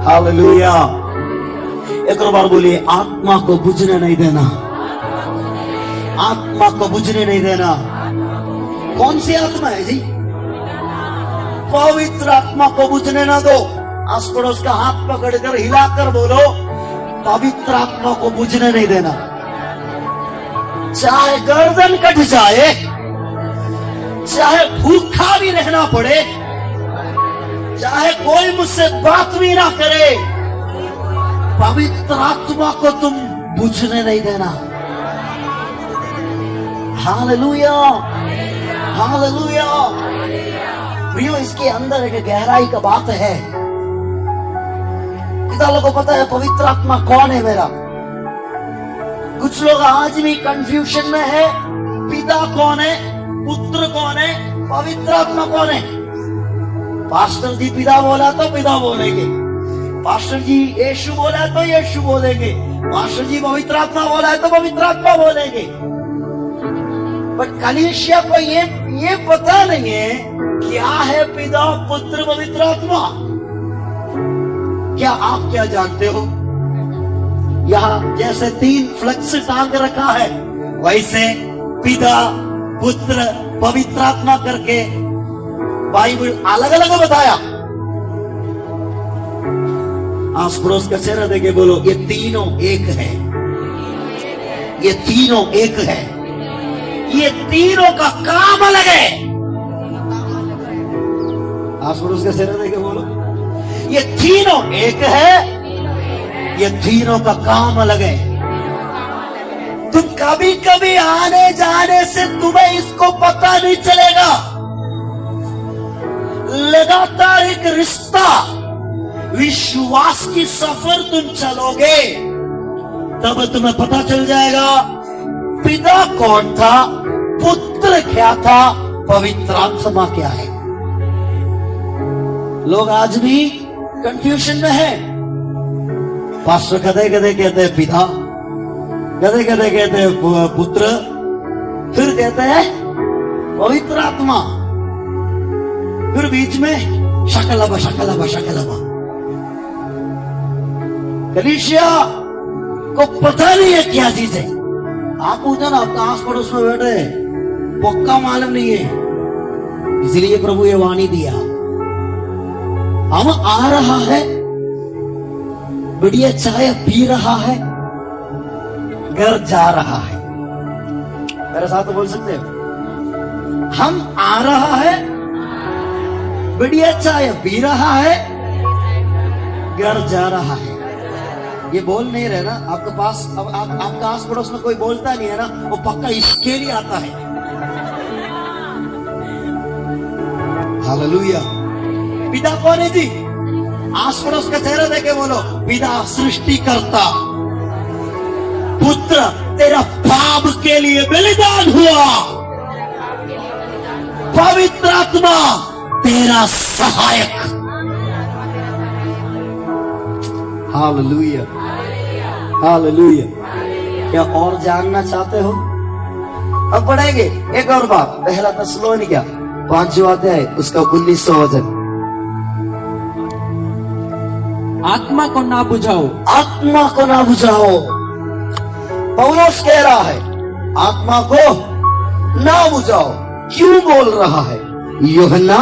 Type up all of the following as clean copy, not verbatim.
Hallelujah. एक और बार बोलिए, आत्मा को बुझने नहीं देना, आत्मा को बुझने नहीं देना। कौन सी आत्मा है जी? पवित्र आत्मा को बुझने ना दो। आस पड़ोस का हाथ पकड़कर हिलाकर बोलो, पवित्र आत्मा को बुझने नहीं देना। चाहे गर्दन कट जाए, चाहे भूखा भी रहना पड़े, चाहे कोई मुझसे बात भी ना करे, पवित्र आत्मा को तुम बुझने नहीं देना। Hallelujah, hallelujah. प्रियो, इसके अंदर एक गहराई का बात है। कितना लोगों को पता है पवित्र आत्मा कौन है मेरा? कुछ लोग आज भी कंफ्यूजन में है, पिता कौन है, पुत्र कौन है, पवित्र आत्मा कौन है। पास्टर जी पिता बोला तो पिता बोलेंगे, पास्टर जी यीशु बोला तो यीशु बोलेंगे, पास्टर जी पवित्र आत्मा बोला है तो पवित्र आत्मा बोलेंगे। पर कलीसिया को ये पता नहीं है क्या है पिता, पुत्र, पवित्र आत्मा। क्या आप क्या जानते हो? यहाँ जैसे 3 फ्लेक्स टांग रखा है, वैसे पिता, पुत्र, पवित्र आत्मा करके बाइबल अलग अलग बताया। आस पड़ोस का चेहरा देके बोलो, ये तीनों एक है, ये तीनों एक है, ये तीनों का काम अलग है। आस पड़ोस का चेहरा देके बोलो, ये तीनों एक है, ये तीनों का काम अलग है। तुम कभी कभी आने जाने से तुम्हें इसको पता नहीं चलेगा। लगातार एक रिश्ता, विश्वास की सफर तुम चलोगे, तब तुम्हें पता चल जाएगा पिता कौन था, पुत्र क्या था, पवित्र आत्मा क्या है। लोग आज भी कंफ्यूजन में है। पास्टर कदे कदे कहते हैं पिता, कदे कदे कहते हैं पुत्र, फिर कहते हैं पवित्र आत्मा, फिर बीच में शकलबा शकलबा शकलबा। कलीसिया को पता नहीं है क्या चीज है। आप पूछो ना, आपका आस पड़ोस में बैठे पक्का मालूम नहीं है, इसलिए प्रभु ये वाणी दिया। हम आ रहा है, बढ़िया चाय पी रहा है, घर जा रहा है। मेरे साथ बोल सकते हो, हम आ रहा है, बढ़िया चाय पी रहा है, घर जा रहा है। ये बोल नहीं रहे ना आपके पास, अब आपका आस पड़ोस में कोई बोलता नहीं है ना, वो पक्का इसके लिए आता है। हालेलुया। पिता कौन है जी? आस पड़ोस का चेहरा देके बोलो, पिता सृष्टिकर्ता, पुत्र तेरा पाप के लिए बलिदान हुआ, पवित्र आत्मा तेरा सहायक। Hallelujah, hallelujah. क्या और जानना चाहते हो? अब पढ़ेंगे एक और बात, पहला थिस्सलुनीकियों 5वां अध्याय उसका 19वां वचन। आत्मा को ना बुझाओ, आत्मा को ना बुझाओ। पौलुस कह रहा है आत्मा को ना बुझाओ। क्यों बोल रहा है? यूहन्ना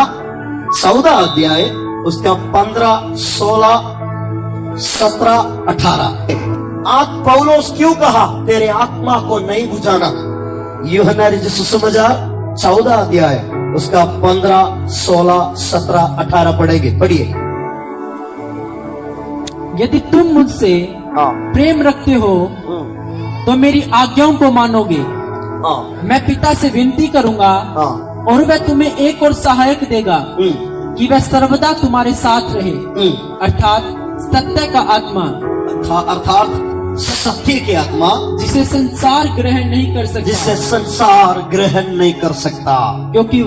14 अध्याय उसका 15, 16, 17, 18। आप पौलुस क्यों कहा तेरे आत्मा को नहीं बुझाना? यूहन्ना रचित सुसमाचार 14 अध्याय उसका 15, 16, 17, 18 पढ़ेंगे। पढ़िए। यदि तुम मुझसे प्रेम रखते हो तो मेरी आज्ञाओं को मानोगे। मैं पिता से विनती करूंगा और वह तुम्हें एक और सहायक देगा कि वह सर्वदा तुम्हारे साथ रहे, अर्थात सत्य का आत्मा, अर्थात सत्य की आत्मा, जिसे संसार ग्रहण नहीं कर सकता, जिसे संसार ग्रहण नहीं कर सकता, क्योंकि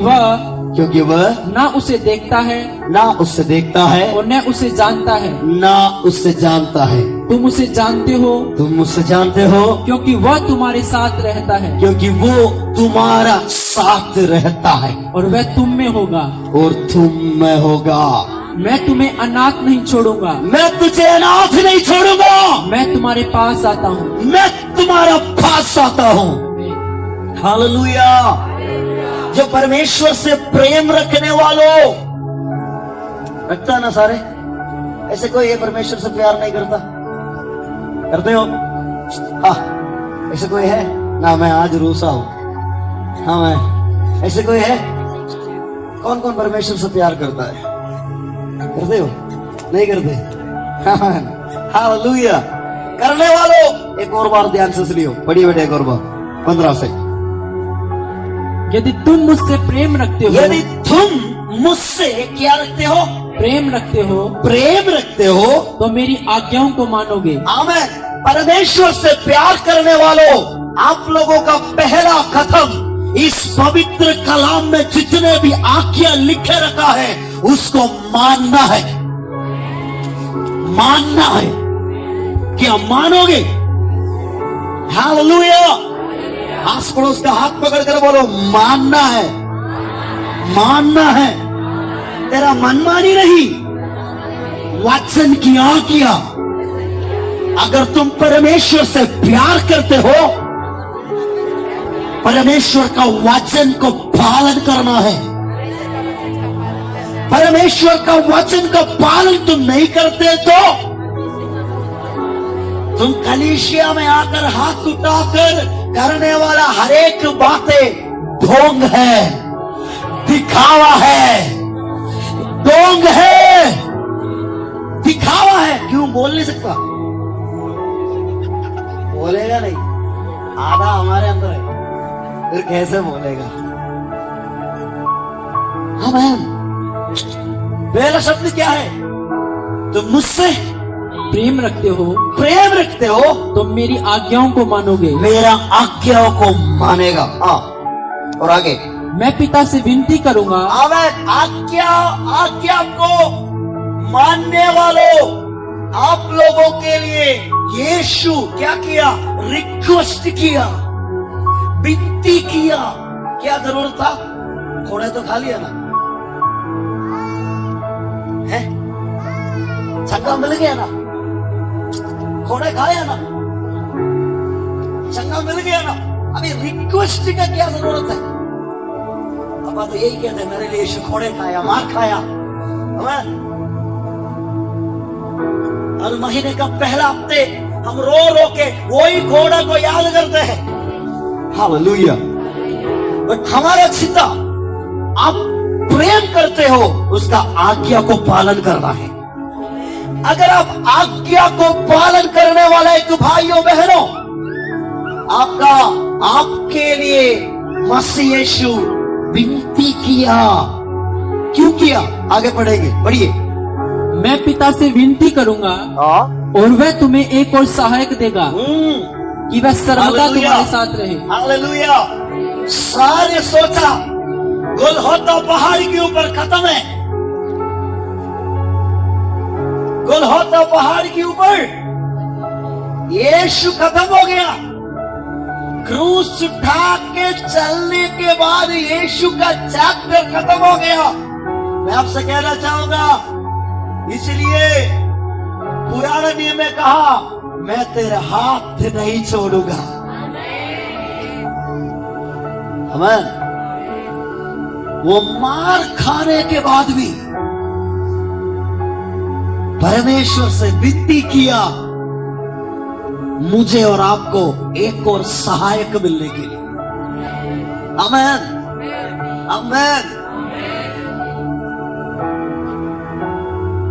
वह ना उसे देखता है, और न उसे जानता है, ना उससे जानता है। तुम उसे जानते हो, क्योंकि वह तुम्हारे साथ रहता है, क्योंकि वो तुम्हारा साथ रहता है, और वह तुम में होगा, और तुम में होगा। मैं तुम्हें अनाथ नहीं छोड़ूंगा, मैं तुझे अनाथ नहीं छोड़ूंगा, मैं तुम्हारे पास आता हूँ। मैं तुम्हारा पास आता हूँ। हालेलुया। जो परमेश्वर से प्रेम रखने वालों, रखता ना सारे, ऐसे कोई है परमेश्वर से प्यार नहीं करता? करते हो? हाँ, ऐसे कोई है ना? मैं आज रूसा हूं। हाँ, मैं, ऐसे कोई है? कौन कौन परमेश्वर से प्यार करता है? करते हो? नहीं करते? हालेलुया। करने वालों एक और बार ध्यान से सुनियो, पढ़िए बेटे एक और बार 15 से। यदि तुम मुझसे प्रेम रखते हो, यदि तुम मुझसे क्या रखते हो? प्रेम रखते हो, प्रेम रखते हो, तो मेरी आज्ञाओं को मानोगे। आमीन। परमेश्वर से प्यार करने वालों, आप लोगों का पहला कदम इस पवित्र कलाम में जितने भी आज्ञा लिखे रखा है उसको मानना है। मानना है। क्या मानोगे? हालेलुया। आस पड़ोस का हाथ पकड़कर बोलो, मानना है। मानना है। तेरा मनमानी नहीं, वचन की आज्ञा। अगर तुम परमेश्वर से प्यार करते हो, परमेश्वर का वचन को पालन करना है। परमेश्वर का वचन का पालन तुम नहीं करते तो तुम कलीसिया में आकर हाथ उठाकर करने वाला हर एक बातें ढोंग है, दिखावा है, ढोंग है, दिखावा है। क्यों बोल नहीं सकता? बोलेगा नहीं, आधा हमारे अंदर है, फिर कैसे बोलेगा? आमीन। पहला शब्द क्या है? तुम मुझसे प्रेम रखते हो, प्रेम रखते हो, तो मेरी आज्ञाओं को मानोगे। मेरा आज्ञाओं को मानेगा। हाँ, और आगे, मैं पिता से विनती करूंगा। आमीन। आज्ञा को मानने वालों, आप लोगों के लिए यीशु क्या किया? रिक्वेस्ट किया, विनती किया। क्या जरूरत था? थोड़े तो खा लिया ना, है? चंगा मिल गया ना, थोड़े खाया ना, चंगा मिल गया ना। अभी रिक्वेस्ट का क्या जरूरत है? पापा तो यही कहते हैं, मेरे लिए यीशु खोड़े खाया, मार खाया। हर महीने का पहला हफ्ते हम रो रो के वही घोड़ा को याद करते हैं। हालेलुया। बट हमारा चिंता, आप प्रेम करते हो, उसका आज्ञा को पालन करना है। अगर आप आज्ञा को पालन करने वाले एक भाइयों बहनों, आपके लिए मसीह यीशु विनती किया। क्यों किया? आगे पढ़ेंगे, पढ़िए। मैं पिता से विनती करूंगा और वह तुम्हें एक और सहायक देगा कि वह सर्वदा तुम्हारे साथ रहे। हालेलुया। सारे सोचा गोलहोता पहाड़ के ऊपर खत्म है। गोलहोता पहाड़ के ऊपर यीशु खत्म हो गया। क्रूस उठा के चलने के बाद यीशु का चैप्टर खत्म हो गया। मैं आपसे कहना चाहूंगा, इसलिए पुराने नियम में कहा, मैं तेरा हाथ नहीं छोड़ूंगा। आमीन। वो मार खाने के बाद भी परमेश्वर से विनती किया, मुझे और आपको एक और सहायक मिलने के लिए। आमीन। आमीन।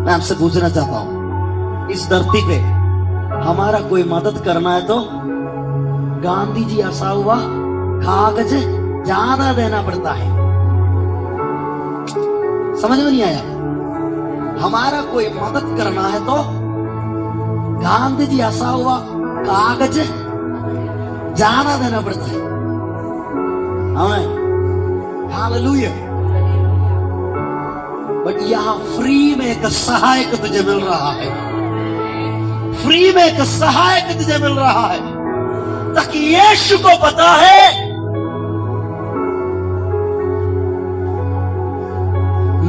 मैं आपसे पूछना चाहता हूं, इस धरती पे हमारा कोई मदद करना है तो गांधी जी ऐसा हुआ, कागज ज्यादा देना पड़ता है। समझ में नहीं आया? हमारा कोई मदद करना है तो गांधी जी ऐसा हुआ, कागज ज्यादा देना पड़ता है। हालेलुया। बट यहां फ्री में एक सहायक तुझे मिल रहा है। फ्री में एक सहायक तुझे मिल रहा है, ताकि यीशु को पता है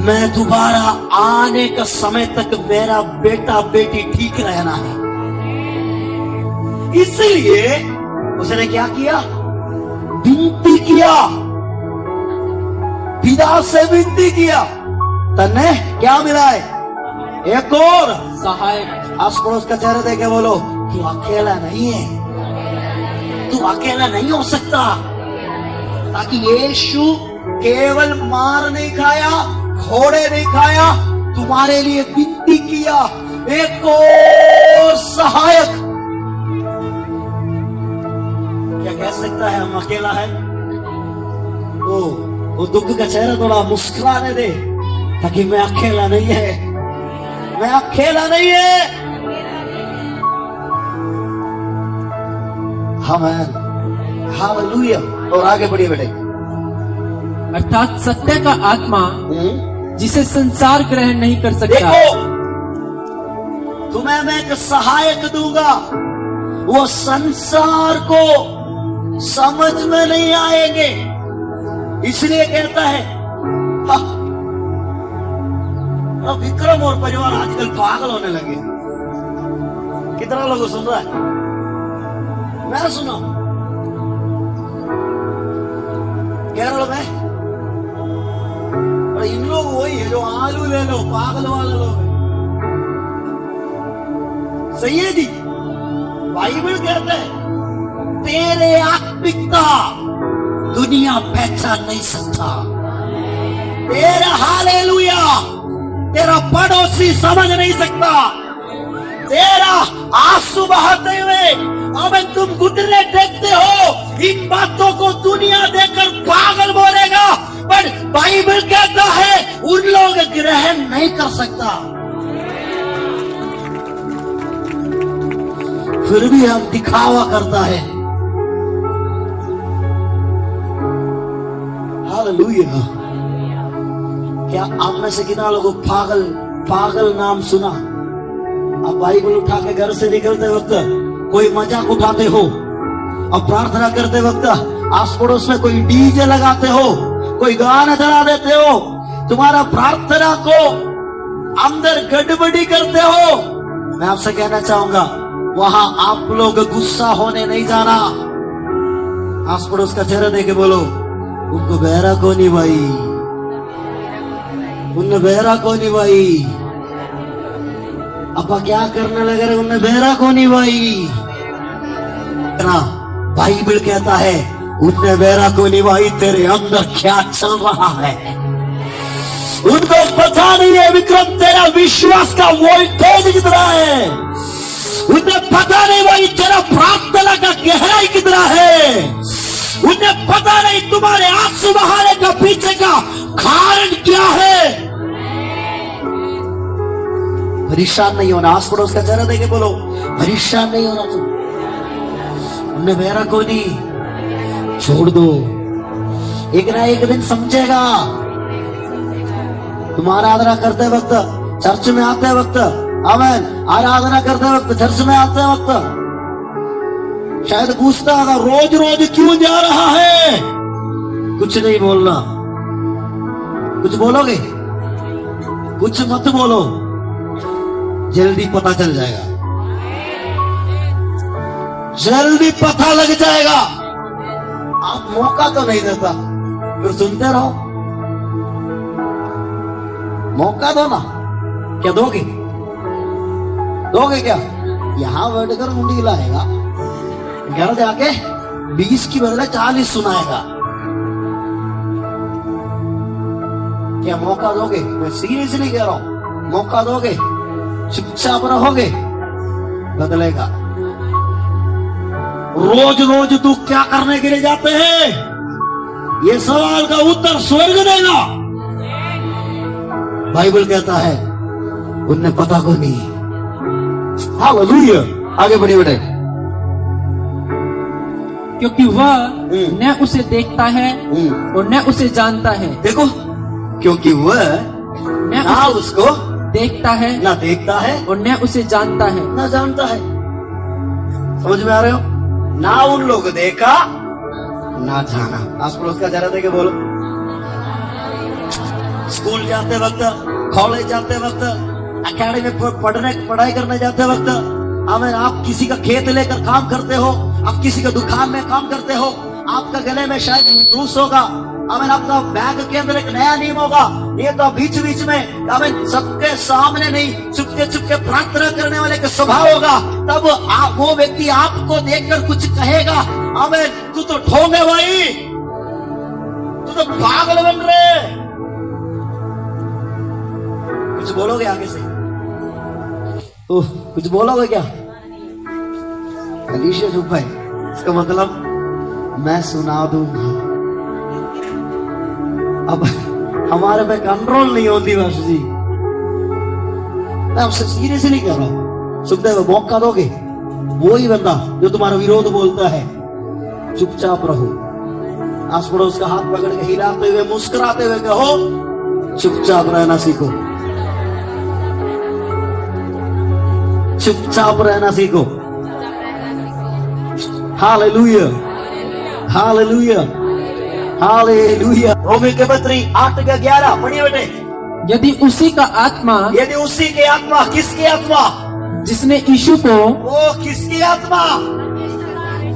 मैं दोबारा आने का समय तक मेरा बेटा बेटी ठीक रहना है। इसलिए उसने क्या किया? विनती किया, पिता से विनती किया। तन्ने क्या मिला है? एक और सहायक। आस पड़ोस का चेहरा देखे बोलो, तू अकेला नहीं है, तू अकेला नहीं हो सकता। ताकि यीशु केवल मार नहीं खाया, घोड़े नहीं खाया, तुम्हारे लिए विनती किया, एक और सहायक। क्या कह सकता है हम अकेला है? वो दुख का चेहरा थोड़ा मुस्कुराने दे, ताकि मैं अकेला नहीं है, मैं अकेला नहीं है। आमीन, हालेलुया। और आगे बढ़िए बेटे। अर्थात सत्य का आत्मा जिसे संसार ग्रहण नहीं कर सकता। देखो, तुम्हें मैं एक सहायक दूंगा, वो संसार को समझ में नहीं आएंगे। इसलिए कहता है विक्रम और परिवार आजकल पागल होने लगे। कितना लोग सुन रहा है? मैं सुना केरल में, और इन लोग वही है जो आलू ले लो, पागल वाले लोग हैं। सही है जी। बाइबल कहता है तेरे आत्मिकता दुनिया पहचान नहीं सकता। तेरा हालेलुया तेरा पड़ोसी समझ नहीं सकता। तेरा आंसू बहाते हुए अबे तुम घुटने टेकते हो, इन बातों को दुनिया देखकर पागल बोलेगा, पर बाइबल कहता है उन लोग ग्रहण नहीं कर सकता। फिर भी हम दिखावा करता है। हालेलुया। क्या आप में से कितना लोगों पागल पागल नाम सुना? अब बाइबल उठा के घर से निकलते वक्त कोई मजाक उठाते हो, अब प्रार्थना करते वक्त आस पड़ोस में कोई डीजे लगाते हो, कोई गाना चला देते हो, तुम्हारा प्रार्थना को अंदर गड़बड़ी करते हो। मैं आपसे कहना चाहूंगा, वहां आप लोग गुस्सा होने नहीं जाना। आस पड़ोस का चेहरा देके बोलो, उनको बहरा को नहीं भाई, उनने बहरा को नहीं भाई। अपा क्या करने लगे रे, उनने बहरा को नहीं भाई। बाइबल कहता है उनने बहरा को नहीं भाई, तेरे अंदर क्या चल रहा है उनको पता नहीं है। विक्रम तेरा विश्वास का वोल्टेज कितना है उन्हें पता नहीं, भाई तेरा प्रार्थना का गहराई कितना है उन्हें पता नहीं, तुम्हारे आंसू बहाने का पीछे का कारण क्या है। परेशान नहीं होना। आस पड़ोस का चेहरा देके बोलो, परेशान नहीं होना तुम, उन्हें मेरा को नहीं, छोड़ दो, एक ना एक दिन समझेगा। तुम आराधना करते वक्त, चर्च में आते वक्त, आमीन, आराधना करते वक्त, चर्च में आते वक्त शायद पूछता होगा रोज रोज क्यों जा रहा है। कुछ नहीं बोलना। कुछ बोलोगे? कुछ मत बोलो, जल्दी पता चल जाएगा, जल्दी पता लग जाएगा। आप मौका तो नहीं देता, फिर सुनते रहो। मौका दो ना। क्या दोगे? दोगे क्या? यहां बैठकर मुंडी हिलाएगा, घर जाके 20 की बदले 40 सुनाएगा। क्या मौका दोगे? मैं सीरियसली कह रहा हूं, मौका दोगे? चुपचाप रहोगे? बदलेगा। रोज रोज तू क्या करने के लिए जाते हैं? ये सवाल का उत्तर स्वर्ग देगा। बाइबल कहता है उन्हें पता को नहीं। हालेलुया। आगे बढ़िए बेटे। क्योंकि वह न उसे देखता है और न उसे जानता है। देखो, क्योंकि वह ना उसको देखता है, ना देखता है और न उसे जानता है, ना जानता है। समझ में आ रहे हो? ना उन लोग देखा ना जाना। आस पड़ोस का जरा देके बोलो, स्कूल जाते वक्त, कॉलेज जाते वक्त, एकेडमी पढ़ाई करने जाते वक्त, आमीन, आप किसी का खेत लेकर काम करते हो, आप किसी का दुकान में काम करते हो, आपका गले में शायद रूस होगा, आमीन, आपका बैग के अंदर एक नया नीम होगा, ये तो बीच बीच में, आमीन, सबके सामने नहीं, चुपके चुपके प्रार्थना करने वाले का स्वभाव होगा, तब वो व्यक्ति आपको देखकर कुछ कहेगा, आमीन, तू तो ढोंग है भाई, तू तो पागल बन रहे। कुछ बोलोगे आगे से? कुछ बोलोगे क्या? अलीशा चुप है, इसका मतलब मैं सुना दूंगा। अब हमारे पे कंट्रोल नहीं होती बस जी। मैं आपसे सीरियसली कह रहा हूं, सुखदेव मौका दोगे? वो ही बंदा जो तुम्हारा विरोध बोलता है, चुपचाप रहो। आस पड़ोस का हाथ पकड़ के हिलाते हुए मुस्कुराते हुए कहो, चुपचाप रहना सीखो, चुपचाप रहना सीखो। Hallelujah, hallelujah, hallelujah. रोमी के पत्री 8:11 पढ़िए बेटे। यदि उसी का आत्मा, यदि उसी के आत्मा, किसकी आत्मा? जिसने यीशु को, वो किसकी आत्मा?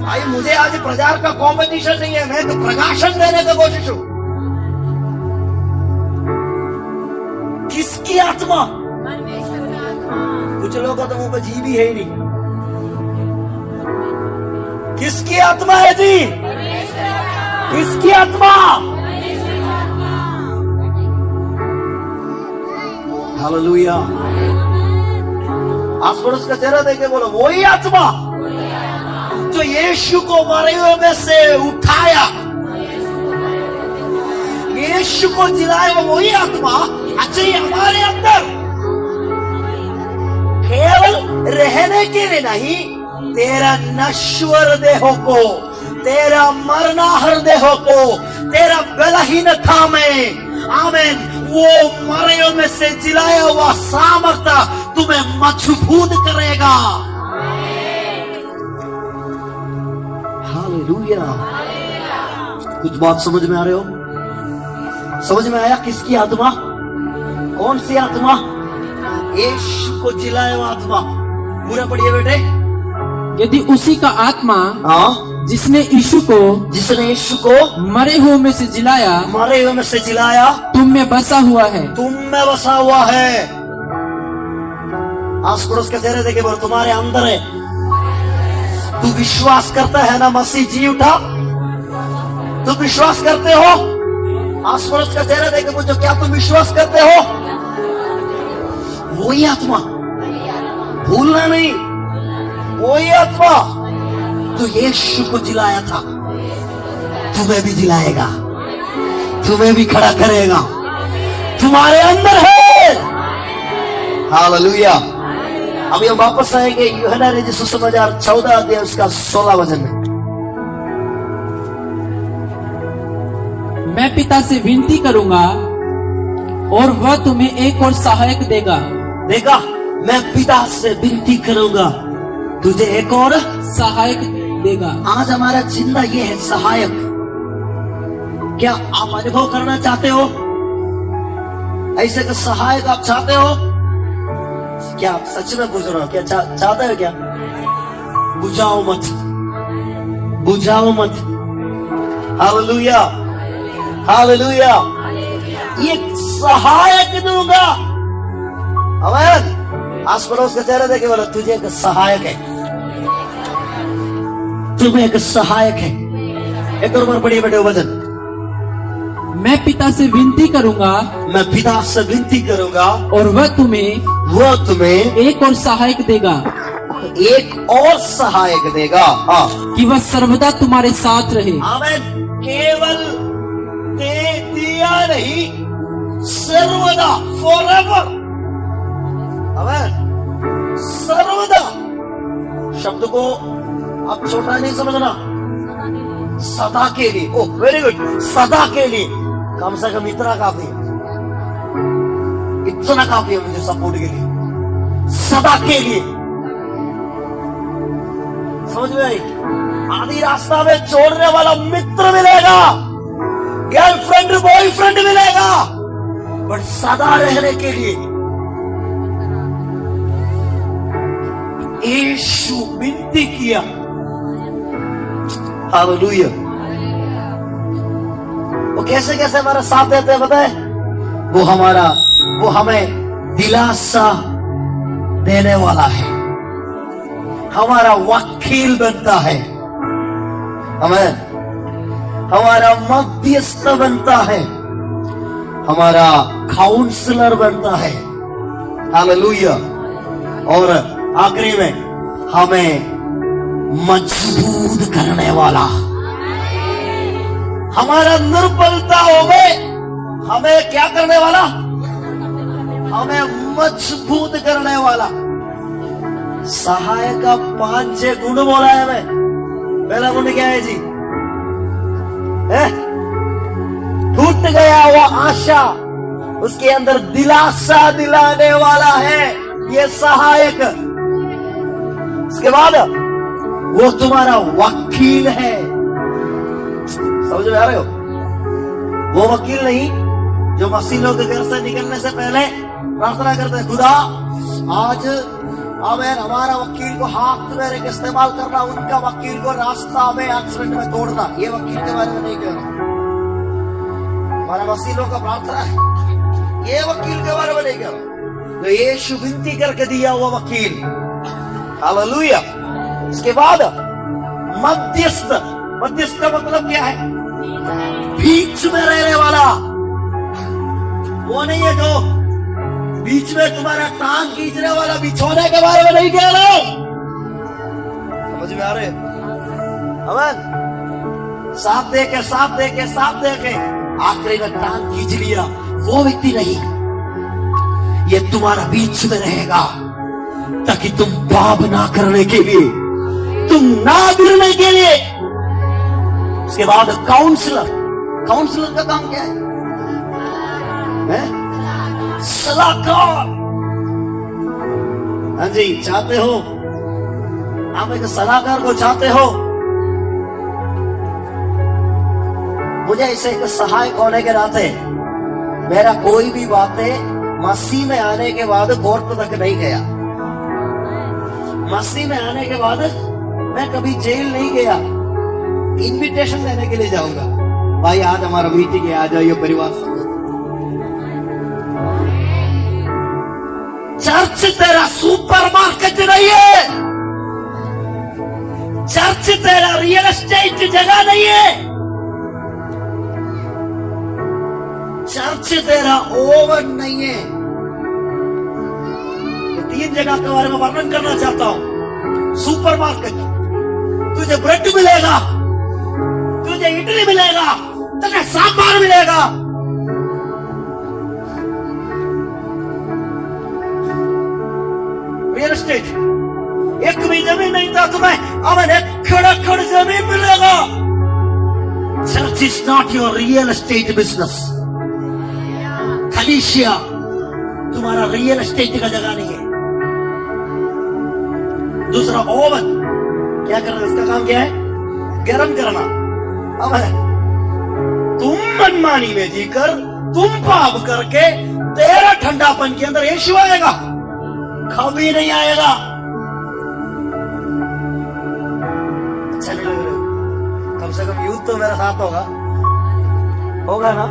भाई मुझे आज प्रचार का कंपटीशन नहीं है, मैं तो प्रकाशन देने का कोशिश हूं। किसकी आत्मा? कुछ लोगों का तो मुंह पे जी भी है ही नहीं। किसकी आत्मा है जी? किसकी आत्मा? हालेलुया। आस पड़ोस का चेहरा देखे बोलो, वही आत्मा जो यीशु को मरे हुए में से उठाया, यीशु को जिलाया, वही आत्मा अच्छा ही हमारे अंदर केवल रहने के लिए नहीं, तेरा नश्वर देहों को, तेरा मरनाहर देहों को, तेरा बलहीनता में, आमीन, वो मरे में से जिलाया हुआ सामर्थ्य तुम्हें मजबूत करेगा। हालेलुया। कुछ बात समझ में आ रहे हो? समझ में आया किसकी आत्मा? कौन सी आत्मा? यीशु को जिलाया हुआ आत्मा। पूरा पढ़िए बेटे। यदि उसी का आत्मा, हाँ, जिसने यीशु को मरे हुए में से जिलाया, मरे हुए में से जिलाया, तुम में बसा हुआ है, तुम में बसा हुआ है। आस पड़ोस के चेहरे देखे बोलो, तुम्हारे अंदर है। तू विश्वास करता है ना मसीह जी उठा? तू विश्वास करते हो? आस पड़ोस का चेहरा देखे पूछो, क्या तुम विश्वास करते हो? वही आत्मा, भूलना नहीं, वही आत्मा जो यीशु को जिलाया था, तुम्हें भी जिलाएगा, तुम्हें भी खड़ा करेगा, तुम्हारे अंदर है। हालेलुया। अभी हम वापस आएंगे यूहन्ना ने सुसमाचार 14 अध्याय उसका 16 वचन में। मैं पिता से विनती करूंगा और वह तुम्हें एक और सहायक देगा। देखा, मैं पिता से विनती करूंगा, तुझे एक और सहायक देगा। आज हमारा चिंता ये है, सहायक। क्या आप अनुभव करना चाहते हो? ऐसे का सहायक आप चाहते हो? क्या आप सच में पूछ रहे हो? क्या चाहते हो? क्या बुझाओ मत, बुझाओ मत। Hallelujah, hallelujah. ये सहायक दूंगा। अमन, आस पड़ोस का चेहरा देखे बोलो, तुझे एक सहायक है, तुम्हें एक सहायक है। एक और बार पढ़िए बेटे वचन। मैं पिता से विनती करूंगा, मैं पिता से विनती करूंगा और वह तुम्हें एक और सहायक देगा, एक और सहायक देगा। हाँ, कि वह सर्वदा तुम्हारे साथ रहे। आमीन। केवल दिया नहीं, सर्वदा, फॉरएवर। आमीन। सर्वदा शब्द को आप छोटा नहीं समझना, सदा के लिए। ओह वेरी गुड, सदा के लिए। कम से कम इतना काफी है, इतना काफी है मुझे सपोर्ट के लिए। सदा के लिए, समझ में आई? आधी रास्ता में छोड़ने वाला मित्र मिलेगा, गर्लफ्रेंड बॉयफ्रेंड मिलेगा, पर सदा रहने के लिए यीशु विनती किया। हालेलुया। वो कैसे कैसे हमारा साथ देते हैं बताए? वो हमें दिलासा देने वाला है, हमारा वकील बनता है, हमें हमारा मध्यस्थ बनता है, हमारा काउंसलर बनता है। हालेलुया। और आखिरी में हमें मजबूत करने वाला, हमारा निर्बलता हो गए, हमें क्या करने वाला? हमें मजबूत करने वाला। सहाय का 5-6 गुण बोला है हमें। पहला गुण क्या है जी? टूट गया वो आशा, उसके अंदर दिलासा दिलाने वाला है ये सहायक। उसके बाद वो तुम्हारा वकील है। समझ में आ रहे हो? वो वकील नहीं जो मसीहों के घर से निकलने से पहले प्रार्थना करते हैं, खुदा आज आमेन हमारा वकील को हाथ में एक इस्तेमाल करना, उनका वकील को रास्ता में एक्सीडेंट में तोड़ना। ये वकील के बारे में नहीं कह रहा, हमारा मसीहों का प्रार्थना है, ये वकील के बारे में नहीं कह रहा, तो यीशु विनती करके दिया हुआ वकील। हालेलुया। इसके बाद मध्यस्थ। मध्यस्थ का मतलब क्या है? बीच में रहने वाला। वो नहीं है जो बीच में तुम्हारा टांग खींचने वाला, बिछोने के बारे में नहीं कह रहा हूं। समझ में आ रहे? अमन साथ दे के आखिरी में टांग खींच लिया, वो व्यक्ति नहीं। ये तुम्हारा बीच में रहेगा ताकि तुम पाप ना करने के लिए, तुम ना गिरने के लिए। उसके बाद काउंसलर। काउंसलर का काम क्या है? सलाहकार। हाँ जी, चाहते हो आप एक सलाहकार को चाहते हो? मुझे ऐसे एक सहायक होने के नाते मेरा कोई भी बातें मसीह में आने के बाद कोर्ट तक नहीं गया। मसीह में आने के बाद मैं कभी जेल नहीं गया। इनविटेशन देने के लिए जाऊंगा, भाई आज हमारा मीटिंग है, आ जाइए परिवार से। चर्च तेरा सुपरमार्केट नहीं है, चर्च तेरा रियल एस्टेट जगह नहीं है, चर्च तेरा ओवन नहीं है। ये 3 जगह के बारे में वर्णन करना चाहता हूं। सुपरमार्केट, तुझे ब्रेड मिलेगा, तुझे इडली मिलेगा, तुझे सांभर मिलेगा। रियल एस्टेट, एक भी जमीन नहीं था तुम्हें, अब एकड़ जमीन मिलेगा। Church is not your real estate business. कलीसिया तुम्हारा रियल एस्टेट का जगह नहीं है। दूसरा ओवन, क्या करना? इसका काम क्या है? गर्म करना। अब तुम मनमानी में जीकर, तुम पाप करके, तेरा ठंडापन के अंदर यीशु आएगा? कभी नहीं आएगा। चले लग रहे हो? कम से कम यूथ तो मेरा साथ होगा ना?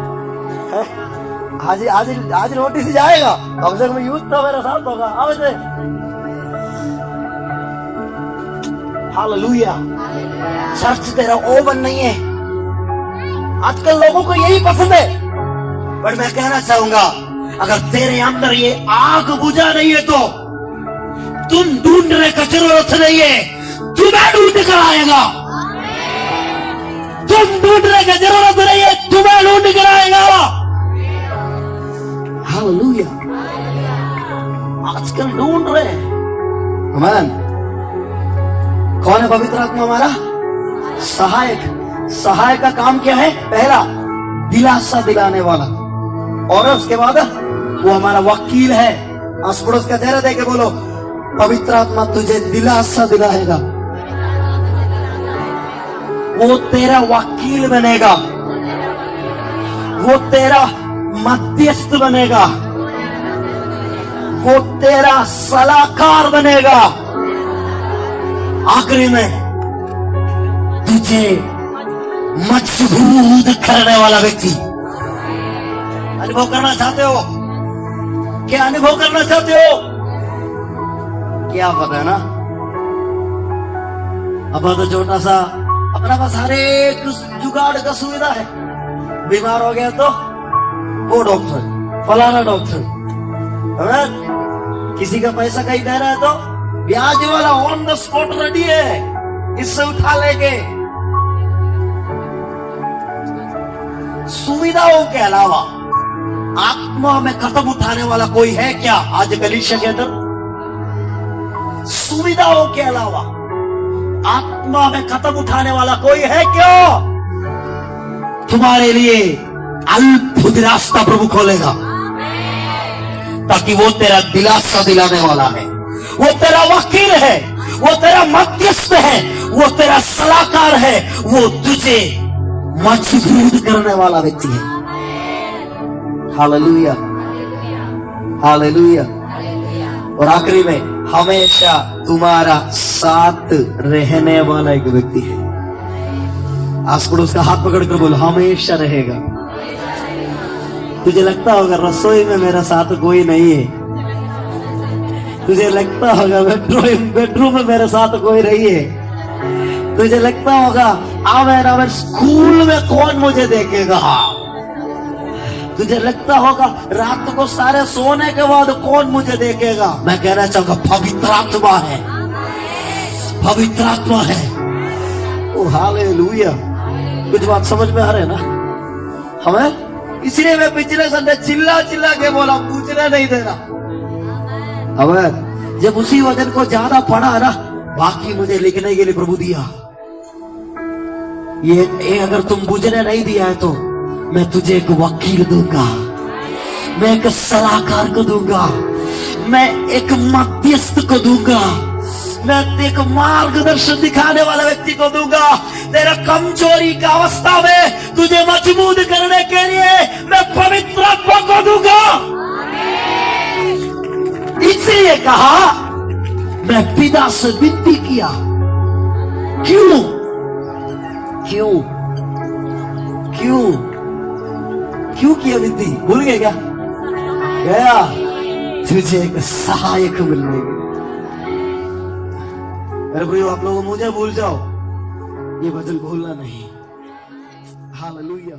आज नोटिस जाएगा, कम से कम यूथ तो मेरा साथ होगा। हालेलुया। चर्च तेरा ओवन नहीं है। आजकल लोगों को यही पसंद है, पर मैं कहना चाहूंगा, अगर तेरे अंदर ये आग बुझा नहीं है तो तुम ढूंढने का जरूरत नहीं है, तुम्हें ढूंढ कर आएगा। तुम ढूंढने की जरूरत नहीं है, तुम्हें ढूंढ कर आएगा। हालेलुया। आजकल ढूंढ रहे हैं। आमीन। कौन है पवित्र आत्मा? हमारा सहायक। सहायक का काम क्या है? पहला, दिलासा दिलाने वाला, और उसके बाद वो हमारा वकील है। आस पड़ोस का चेहरा देके बोलो, पवित्र आत्मा तुझे दिलासा दिलाएगा, वो तेरा वकील बनेगा, वो तेरा मध्यस्थ बनेगा, वो तेरा सलाहकार बनेगा। आखिरी में तुझे मजबूत करने वाला व्यक्ति। अनुभव करना चाहते हो? क्या अनुभव करना चाहते हो? क्या पता है ना, अब तो छोटा सा अपना पास हर एक जुगाड़ का सुविधा है। बीमार हो गया तो वो डॉक्टर, फलाना डॉक्टर, किसी का पैसा कहीं दे रहा है तो ब्याज वाला ऑन द स्पॉट रेडी है, इससे उठा लेंगे। सुविधाओं के अलावा आत्मा में कदम उठाने वाला कोई है क्या आज कलीसिया के अंदर? सुविधाओं के अलावा आत्मा में कदम उठाने वाला कोई है क्या? तुम्हारे लिए अद्भुत रास्ता प्रभु खोलेगा, ताकि वो तेरा दिलासा दिलाने वाला है, वो तेरा वकील है, वो तेरा मध्यस्थ है, वो तेरा सलाहकार है, वो तुझे मजबूत करने वाला व्यक्ति है। Hallelujah, hallelujah. और आखिरी में हमेशा तुम्हारा साथ रहने वाला एक व्यक्ति है। आस पड़ोस का हाथ पकड़कर बोलो, हमेशा रहेगा। तुझे लगता होगा रसोई में मेरा साथ कोई नहीं है, तुझे लगता होगा बेडरूम में मेरे साथ कोई नहीं है, तुझे लगता होगा आवेर स्कूल में कौन मुझे देखेगा, तुझे लगता होगा रात को सारे सोने के बाद कौन मुझे देखेगा। मैं कहना चाहूंगा पवित्र आत्मा है, पवित्र आत्मा है। ओ हालेलुया। कुछ बात समझ में आ रहे ना हमें? इसलिए मैं पिछले संडे चिल्ला चिल्ला के बोला, पूछने नहीं देना। हमें जब उसी वजन को ज्यादा पढ़ा ना, बाकी मुझे लिखने के लिए प्रभु दिया। ये अगर तुम बुझने नहीं दिया है तो मैं तुझे एक वकील दूंगा, मैं एक सलाहकार को दूंगा, मैं एक मध्यस्थ को दूंगा, मैं एक मार्गदर्शन दिखाने वाला व्यक्ति को दूंगा। तेरा कमजोरी का अवस्था में तुझे मजबूत करने के लिए मैं पवित्र आत्मा को दूंगा। इसलिए कहा, मैं पिता से विनती किया। क्यों क्यों क्यों क्यों किया विनती? भूल गए क्या? गया तुझे एक सहायक मिलने। मेरे प्रियो, आप लोग मुझे भूल जाओ, ये वचन भूलना नहीं। हालेलुया।